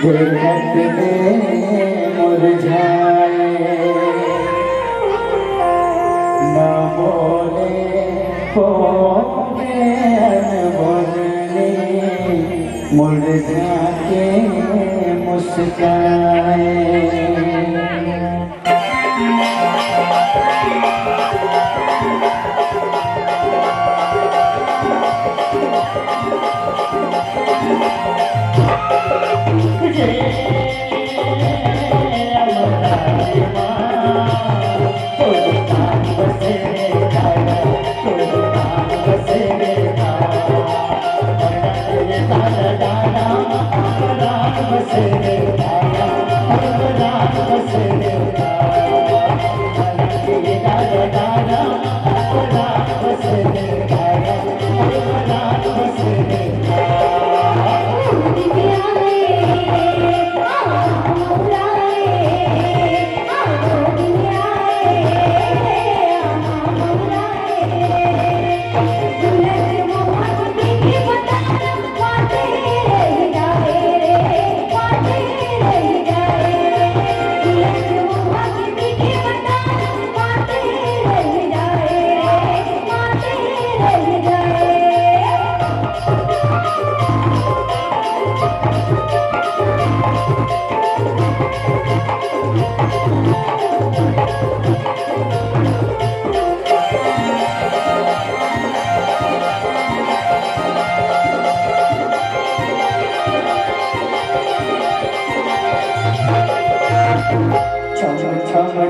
देखत में मुरझाए न बोले बोले अनबोले मुरझा के मुस्काए।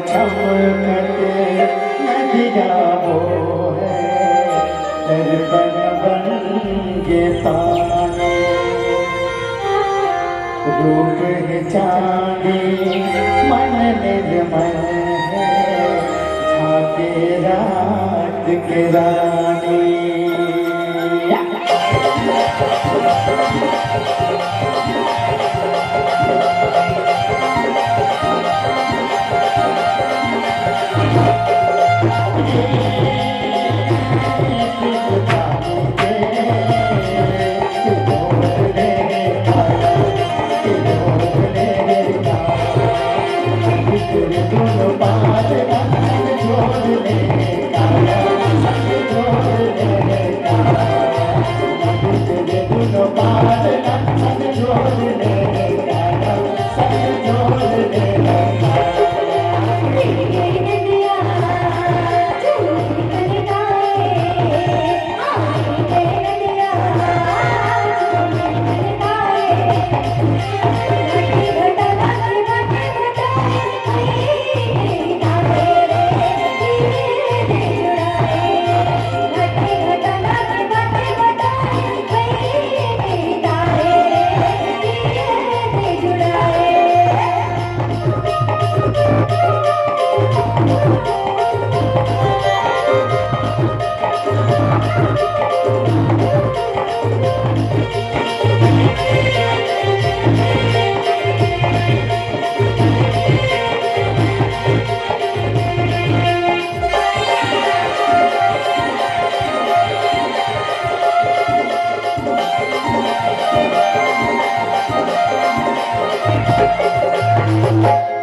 छम करके नदिया वो है दर्पण बन गे पानी रूप है चांदी मन निर्मल है झाके रात के रानी।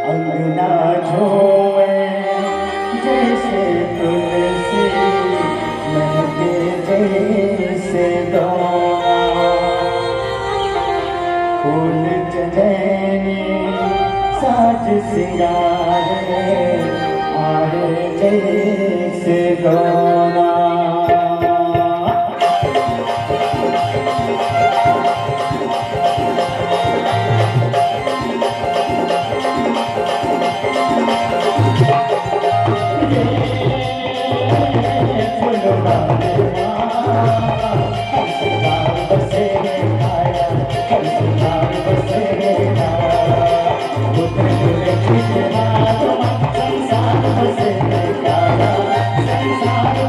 अंगना झूमे जैसे तुलसी महके जैसे दोना फूल चंदनी साज सिंगार आए जैसे दोना। संसार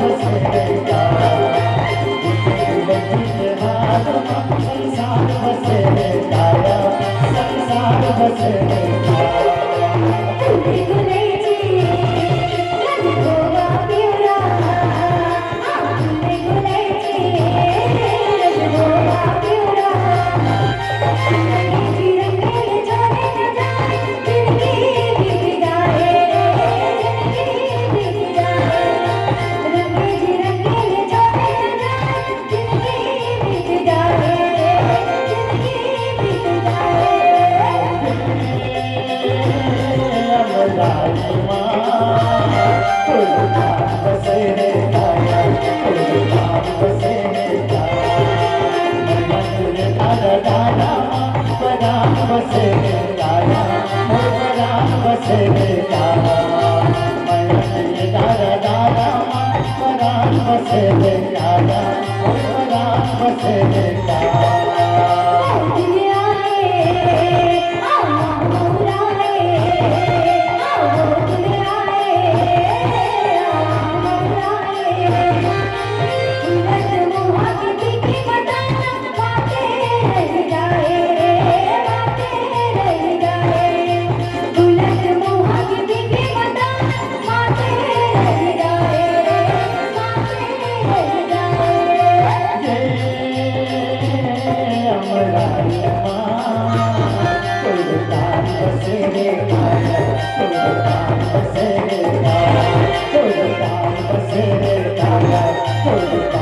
बसे रे काया कुर्बान बसे रे दादा दादा परान बसे रे काया परान बसे रे काया दादा दादा परान बसे रे काया परान बसे रे काया Base re